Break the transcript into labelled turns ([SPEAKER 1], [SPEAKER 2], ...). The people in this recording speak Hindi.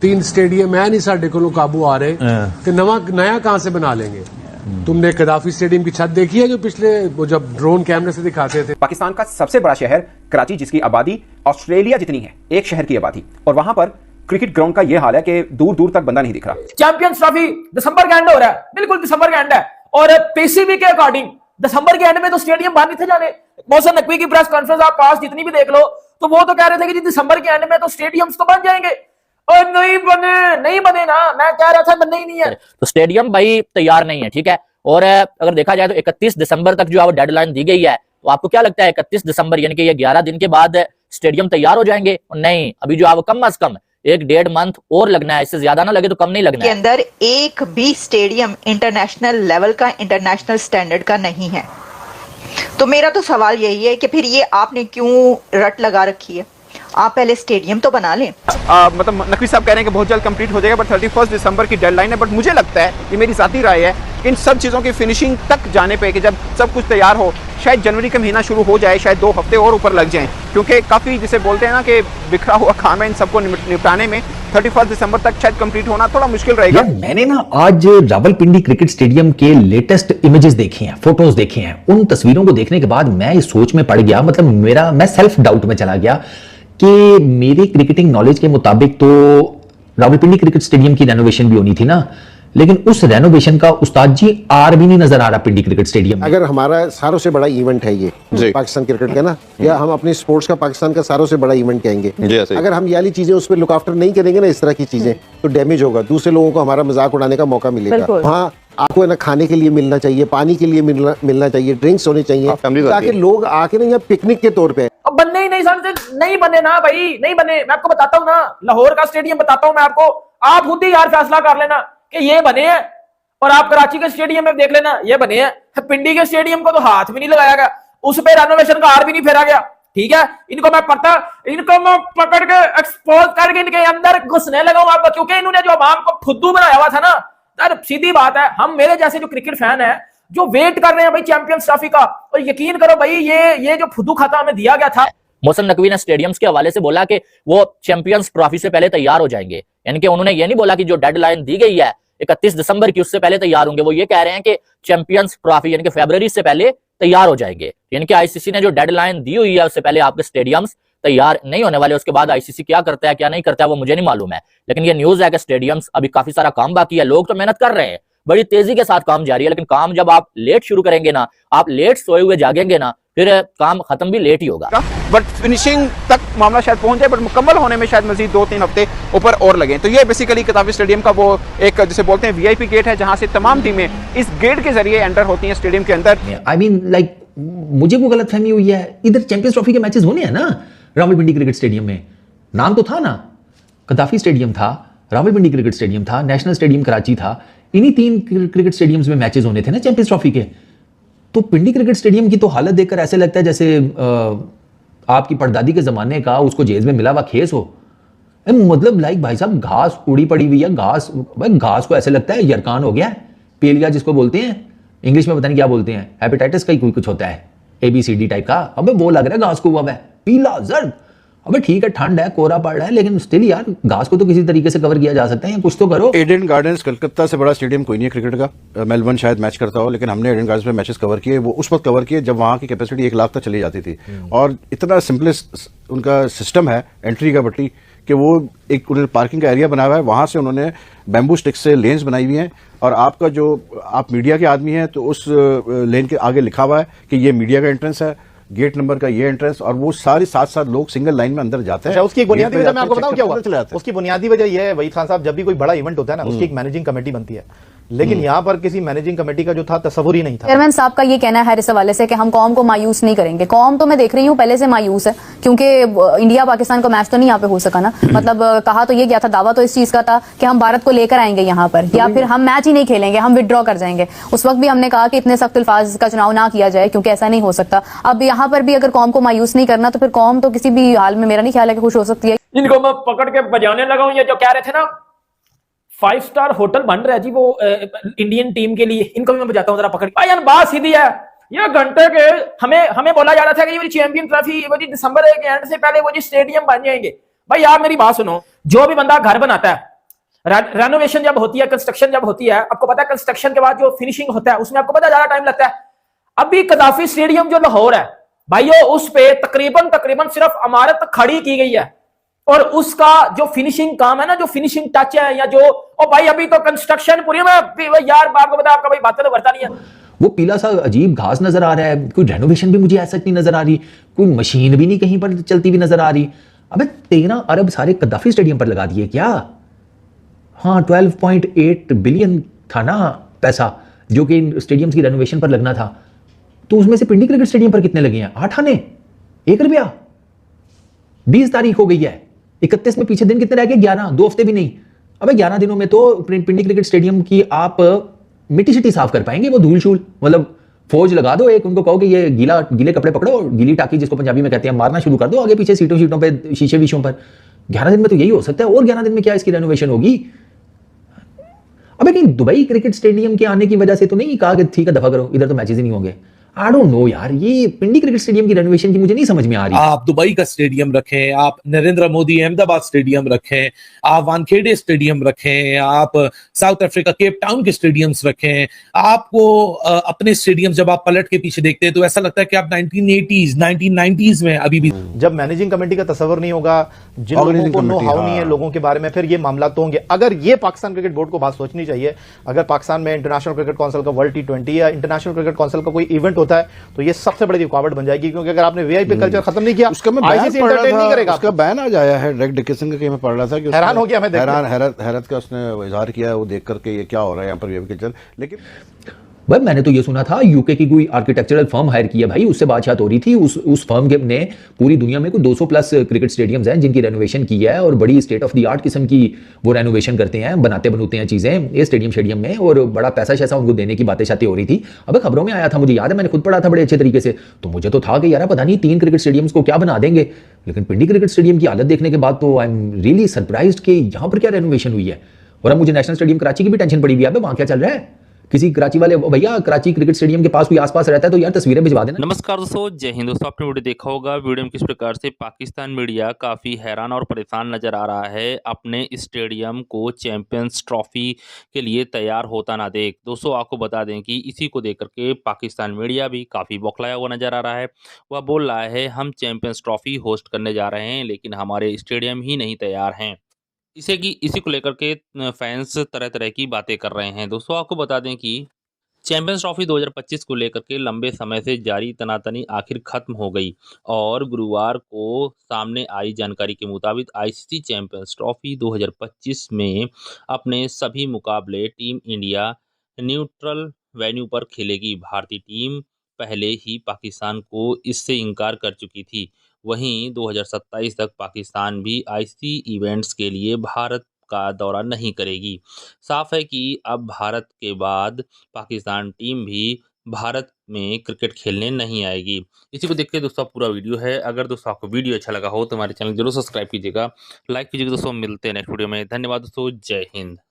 [SPEAKER 1] तीन स्टेडियम है नहीं साढ़े को काबू आ रहे तो नया कहां से बना लेंगे। तुमने कदाफी स्टेडियम की छत देखी है जो पिछले वो जब ड्रोन कैमरे से दिखाते थे।
[SPEAKER 2] पाकिस्तान का सबसे बड़ा शहर कराची, जिसकी आबादी ऑस्ट्रेलिया जितनी है, एक शहर की आबादी, और वहां पर क्रिकेट ग्राउंड का यह हाल है कि दूर दूर तक बंदा नहीं दिख रहा।
[SPEAKER 3] चैंपियंस ट्रॉफी दिसंबर के एंड हो रहा है, बिल्कुल दिसंबर के एंड है, और पीसीबी के अकॉर्डिंग दिसंबर के एंड में तो स्टेडियम बाहर नहीं थे जाने। मोहसिन नकवी की प्रेस कॉन्फ्रेंस आप पास जितनी भी देख लो तो वो तो कह रहे थे कि दिसंबर के एंड में तो स्टेडियम्स तो बन जाएंगे, और नहीं बने ना। मैं कह रहा था बनने ही नहीं है।
[SPEAKER 4] तो स्टेडियम भाई तैयार नहीं है, ठीक है। और अगर देखा जाए तो 31 दिसंबर तक जो डेडलाइन दी गई है, तो आपको क्या लगता है 31 दिसंबर यानी कि ये 11 दिन के बाद स्टेडियम तैयार हो जाएंगे? नहीं, अभी जो आप कम अज कम 1-1.5 मंथ और लगना है, इससे ज्यादा ना लगे तो कम नहीं लगना
[SPEAKER 5] है। के अंदर एक भी स्टेडियम इंटरनेशनल लेवल का, इंटरनेशनल स्टैंडर्ड का नहीं है। तो मेरा तो सवाल यही है कि फिर ये आपने क्यों रट लगा रखी है? आप पहले स्टेडियम तो बना लें।
[SPEAKER 2] मतलब नकवी साहब कह रहे हैं कि बहुत जल्द कंप्लीट हो जाएगा, बट 31 दिसंबर की डेडलाइन है। बट मुझे लगता है, ये मेरी जाती राय है, कि इन सब चीज़ों की फिनिशिंग तक जाने पे, कि जब सब कुछ तैयार हो, शायद जनवरी का महीना शुरू हो जाए, शायद 2 हफ्ते और ऊपर लग जाएं, क्योंकि काफ़ी जिसे बोलते हैं ना कि बिखरा हुआ काम है, इन सबको निपटाने में 31 दिसंबर तक शायद कंप्लीट होना थोड़ा मुश्किल रहेगा।
[SPEAKER 6] मैंने ना आज रावलपिंडी क्रिकेट स्टेडियम के लेटेस्ट इमेजेस देखे हैं, फोटोज देखे हैं। उन तस्वीरों को देखने के बाद मैं इस सोच में पड़ गया, मतलब मैं सेल्फ डाउट में चला गया कि मेरे क्रिकेटिंग नॉलेज के मुताबिक तो रावलपिंडी क्रिकेट स्टेडियम की रेनोवेशन भी होनी थी ना, लेकिन उस रेनोवेशन का उस्ताद जी आर भी नहीं नजर आ रहा पिंडी क्रिकेट स्टेडियम में।
[SPEAKER 7] अगर हमारा सारों से बड़ा इवेंट है ये पाकिस्तान क्रिकेट का ना, या हम अपने स्पोर्ट्स का पाकिस्तान का सारों से बड़ा इवेंट कहेंगे, अगर हम ये वाली चीजें उस पर लुक आफ्टर नहीं करेंगे ना, इस तरह की चीजें, तो डैमेज होगा, दूसरे लोगों को हमारा मजाक उड़ाने का मौका मिलेगा। वहाँ आपको ना खाने के लिए मिलना चाहिए, पानी के लिए मिलना चाहिए, ड्रिंक्स होने चाहिए, ताकि लोग आके ना यहाँ पिकनिक के तौर पे।
[SPEAKER 3] अब बनने ही नहीं समझते, नहीं बने ना भाई, नहीं बने। मैं आपको बताता हूँ ना, लाहौर का स्टेडियम बताता हूँ मैं आपको, आप खुद ही यार फैसला कर लेना कि ये बने हैं, और आप कराची के स्टेडियम में देख लेना ये बने हैं। पिंडी के स्टेडियम को तो हाथ भी नहीं लगाया गया, उस पे रेनोवेशन का हार भी नहीं फेरा गया, ठीक है। इनको मैं पकड़ के एक्सपोज करके इनके अंदर घुसने लगा हूं आपको, क्योंकि इन्होंने जो आवाम को फुद्दू बनाया हुआ था ना, यार सीधी बात है, हम मेरे जैसे जो क्रिकेट फैन है जो वेट कर रहे हैं भाई चैंपियंस ट्रॉफी का, और यकीन करो भाई ये जो फुद्दू खाता हमें दिया गया था।
[SPEAKER 4] मोहसिन नकवी ने स्टेडियम्स के हवाले से बोला कि वो चैंपियंस ट्रॉफी से पहले तैयार हो जाएंगे, यानी कि उन्होंने ये नहीं बोला कि जो डेडलाइन दी गई है 31 दिसंबर की उससे पहले तैयार होंगे। वो ये कह रहे हैं कि चैंपियंस ट्रॉफी यानी कि फरवरी से पहले तैयार हो जाएंगे, यानी कि आईसीसी ने जो डेडलाइन दी हुई है उससे पहले आपके स्टेडियम्स तैयार नहीं होने वाले। उसके बाद आईसीसी क्या करता है क्या नहीं करता है वो मुझे नहीं मालूम है, लेकिन ये न्यूज है कि स्टेडियम्स अभी काफी सारा काम बाकी है। लोग तो मेहनत कर रहे हैं, बड़ी तेजी के साथ काम जारी है, लेकिन काम जब आप लेट शुरू करेंगे ना, आप लेट सोए हुए जागेंगे ना, फिर काम खत्म भी लेट ही होगा।
[SPEAKER 2] बट फिनिशिंग तक मामला शायद पहुंच जाए, बट मुकम्मल होने में शायद मजीद 2-3 हफ्ते ऊपर और लगे। तो ये बेसिकली कदाफी स्टेडियम का वो एक जिसे बोलते हैं वीआईपी गेट है, जहां से तमाम टीमें इस गेट के जरिए एंटर होती हैं स्टेडियम के अंदर।
[SPEAKER 6] आई मीन लाइक मुझे वो गलतफहमी हुई है, इधर चैंपियंस ट्रॉफी के मैचेस होने हैं ना रावलपिंडी क्रिकेट स्टेडियम में, नाम तो था ना, कदाफी स्टेडियम था, रावलपिंडी क्रिकेट स्टेडियम था, नेशनल स्टेडियम कराची था, इन्हीं 3 क्रिकेट स्टेडियम्स में मैचेस होने थे ना चैंपियंस ट्रॉफी के। तो पिंडी क्रिकेट स्टेडियम की तो हालत देखकर ऐसे लगता है जैसे आपकी परदादी के जमाने का उसको जेल में मिला हुआ खेस हो। मतलब लाइक भाई साहब घास उड़ी पड़ी हुई है, घास को ऐसे लगता है यरकान हो गया है, पेलिया जिसको बोलते हैं, इंग्लिश में पता नहीं क्या बोलते हैं, हेपेटाइटिस का ही कोई कुछ होता है, ABCD टाइप का। अबे वो लग रहा है घास को हुआ है पीला जर्द। अबे ठीक है, ठंड है, कोहरा पड़ रहा है, लेकिन स्टिल यार घास को तो किसी तरीके से कवर किया जा सकता है, या कुछ तो करो।
[SPEAKER 8] एडन गार्डन्स कलकत्ता से बड़ा स्टेडियम कोई नहीं है क्रिकेट का, मेलबर्न शायद मैच करता हो, लेकिन हमने एडन गार्डन्स में मैचेस कवर किए। वो उस वक्त कवर किए जब वहाँ की कैपेसिटी 1 लाख तक चली जाती थी, और इतना सिंपलेस्ट उनका सिस्टम है एंट्री का बट्टी, कि वो एक उन्होंने पार्किंग का एरिया बनाया हुआ है, वहाँ से उन्होंने बैम्बू स्टिक से लेन्स बनाई हुई हैं, और आपका जो आप मीडिया के आदमी हैं तो उस लेन के आगे लिखा हुआ है कि ये मीडिया का एंट्रेंस है, गेट नंबर का ये एंट्रेंस, और वो सारे 7-7 लोग सिंगल लाइन में अंदर जाते हैं।
[SPEAKER 9] उसकी बुनियादी वजह मैं आपको बताऊं क्या हुआ? उसकी बुनियादी वजह यह है वहीद खान साहब, जब भी कोई बड़ा इवेंट होता है ना, उसकी एक मैनेजिंग कमेटी बनती है, लेकिन यहाँ पर किसी मैनेजिंग कमेटी का जो था तस्वुर ही नहीं था।
[SPEAKER 10] चेयरमैन साहब का ये कहना है इस हवाले से कि हम कौम को मायूस नहीं करेंगे। कौम तो मैं देख रही हूँ पहले से मायूस है, क्योंकि इंडिया पाकिस्तान का मैच तो नहीं यहाँ पे हो सका ना। मतलब कहा तो ये गया था, दावा तो इस चीज का था कि हम भारत को लेकर आएंगे यहाँ पर, या फिर हम मैच ही नहीं खेलेंगे, हम विड्रॉ कर जाएंगे। उस वक्त भी हमने कहा कि इतने सख्त अल्फाज का चुनाव ना किया जाए, क्योंकि ऐसा नहीं हो सकता। अब यहाँ पर भी अगर कौम को मायूस नहीं करना, तो फिर कौम तो किसी भी हाल में मेरा नहीं ख्याल है कि खुश हो सकती है।
[SPEAKER 3] इनको मैं पकड़ के बजाने लगा हूं, ये जो कह रहे थे ना 5 स्टार होटल बन रहा है जी वो इंडियन टीम के लिए, इनको भी मैं बजाता हूं जरा पकड़ के। भाई बात सीधी है, ये घंटे के हमें बोला जा रहा था कि ये चैंपियन ट्रॉफी वो जी दिसंबर के एंड से पहले वो जी स्टेडियम बन जाएंगे। भाई आप मेरी बात सुनो, जो भी बंदा घर बनाता है रेनोवेशन जब होती है, कंस्ट्रक्शन जब होती है, आपको पता है कंस्ट्रक्शन के बाद जो फिनिशिंग होता है उसमें आपको पता है ज्यादा टाइम लगता है। अभी कदाफी स्टेडियम जो लाहौर है भाइयों, उस पे तकरीबन सिर्फ इमारत खड़ी की गई है और उसका जो फिनिशिंग काम है ना, जो फिनिशिंग टच है, या जो ओ भाई अभी तो कंस्ट्रक्शन पूरी में यार आपको पता है, आपका भाई बातें तो करता नहीं है।
[SPEAKER 6] वो पीला सा अजीब घास नजर आ रहा है, कोई रेनोवेशन भी मुझे ऐसा नहीं नजर आ रही, कोई मशीन भी नहीं कहीं पर चलती हुई नजर आ रही। अबे 13 अरब सारे कद्दाफी स्टेडियम पर लगा दिए क्या? हाँ 12.8 बिलियन था ना पैसा जो कि स्टेडियम्स की रेनोवेशन पर लगना था, तो उसमें से पिंडी क्रिकेट स्टेडियम पर कितने लगे हैं? 8 आने, 1 रुपया। 20 तारीख हो गई है, 31 में पीछे दिन कितने रह गए? 11, 2 हफ्ते भी नहीं। अबे 11 दिनों में तो पिंडी क्रिकेट स्टेडियम की आप मिट्टी शिट्टी साफ कर पाएंगे? वो धूल शूल, मतलब फौज लगा दो एक, उनको कहो कि ये गीले कपड़े पकड़ो, गीली टाकी जिसको पंजाबी में कहते हैं, मारना शुरू कर दो आगे पीछे सीटों पे, शीशे वीशों पर। 11 दिन में तो यही हो सकता है, और 11 दिन में क्या इसकी रेनोवेशन होगी? अबे कहीं दुबई क्रिकेट स्टेडियम के आने की वजह से तो नहीं कहा कि ठीक है दफा करो, इधर तो मैचेस ही नहीं होंगे? आई डोंट नो यार, ये पिंडी क्रिकेट स्टेडियम की रेनोवेशन की मुझे नहीं समझ में आ रही।
[SPEAKER 11] आप दुबई का स्टेडियम रखें, आप नरेंद्र मोदी अहमदाबाद स्टेडियम रखें, आप वानखेड़े स्टेडियम रखें, आप साउथ अफ्रीका केप टाउन के स्टेडियम्स रखें, आपको अपने स्टेडियम जब आप पलट के पीछे देखते हैं तो ऐसा लगता है कि आप 1980s 1990s में अभी भी।
[SPEAKER 9] जब मैनेजिंग कमेटी का तस्वर नहीं होगा, जिन लोगों को नो हाउ नहीं है लोगों के बारे में, फिर ये मामला तो होंगे। अगर ये पाकिस्तान क्रिकेट बोर्ड को बात सोचनी चाहिए, अगर पाकिस्तान में इंटरनेशनल क्रिकेट काउंसिल का वर्ल्ड T20 या इंटरनेशनल क्रिकेट काउंसिल का कोई इवेंट होता है तो ये सबसे बड़ी रुकावट बन जाएगी, क्योंकि अगर आपने वीआईपी कल्चर खत्म नहीं किया,
[SPEAKER 8] उसका मैं
[SPEAKER 9] आईसीसी एंटरटेन नहीं करेगा।
[SPEAKER 8] उसका बैन आज आया है रेग डिकिसन का, मैं पढ़ रहा था कि
[SPEAKER 9] हैरान हो गया मैं,
[SPEAKER 8] हैरत का उसने इजहार किया वो देख करके, ये क्या हो रहा है यहाँ पर वीआईपी कल्चर। लेकिन
[SPEAKER 6] भाई मैंने तो ये सुना था यूके की कोई आर्किटेक्चरल फर्म हायर की है भाई, उससे बातचीत हो रही थी, उस फर्म के ने पूरी दुनिया में कोई 200 प्लस क्रिकेट स्टेडियम्स हैं जिनकी रेनोवेशन की है, और बड़ी स्टेट ऑफ द आर्ट किस्म की वो रेनोवेशन करते हैं, बनाते हैं चीजें ये स्टेडियम में, और बड़ा पैसा शैसा उनको देने की बातें शातें हो रही थी। अब खबरों में आया था, मुझे याद है मैंने खुद पढ़ा था बड़े अच्छे तरीके से, तो मुझे तो था कि यार पता नहीं 3 क्रिकेट स्टेडियम्स को क्या बना देंगे, लेकिन पिंडी क्रिकेट स्टेडियम की हालत देखने के बाद तो आई एम रियली सरप्राइज्ड कि यहाँ पर क्या रेनोवेशन हुई है। और अब मुझे नेशनल स्टेडियम कराची की भी टेंशन पड़ी हुई है, वहां क्या चल रहा है? किसी कराची वाले भैया कराची क्रिकेट स्टेडियम के पास कोई आसपास रहता है तो यार तस्वीरें भिजवा देना।
[SPEAKER 12] नमस्कार दोस्तों, जय हिंद दोस्तों। आपने वीडियो देखा होगा, वीडियो में किस प्रकार से पाकिस्तान मीडिया काफ़ी हैरान और परेशान नजर आ रहा है अपने स्टेडियम को चैंपियंस ट्रॉफी के लिए तैयार होता ना देख। दोस्तों आपको बता दें कि इसी को देख करके पाकिस्तान मीडिया भी काफ़ी बौखलाया हुआ नजर आ रहा है। वह बोल रहा है हम चैंपियंस ट्रॉफी होस्ट करने जा रहे हैं लेकिन हमारे स्टेडियम ही नहीं तैयार हैं। इसी को लेकर के फैंस तरह तरह की बातें कर रहे हैं। दोस्तों आपको बता दें कि चैंपियंस ट्रॉफी 2025 को लेकर के लंबे समय से जारी तनातनी आखिर खत्म हो गई और गुरुवार को सामने आई जानकारी के मुताबिक आईसीसी चैंपियंस ट्रॉफी 2025 में अपने सभी मुकाबले टीम इंडिया न्यूट्रल वेन्यू पर खेलेगी। भारतीय टीम पहले ही पाकिस्तान को इससे इनकार कर चुकी थी। वहीं 2027 तक पाकिस्तान भी आईसीसी इवेंट्स के लिए भारत का दौरा नहीं करेगी। साफ है कि अब भारत के बाद पाकिस्तान टीम भी भारत में क्रिकेट खेलने नहीं आएगी। इसी को देख के दोस्तों पूरा वीडियो है। अगर दोस्तों आपको वीडियो अच्छा लगा हो तो हमारे चैनल जरूर सब्सक्राइब कीजिएगा, लाइक कीजिएगा। दोस्तों मिलते हैं नेक्स्ट वीडियो में। धन्यवाद दोस्तों, जय हिंद।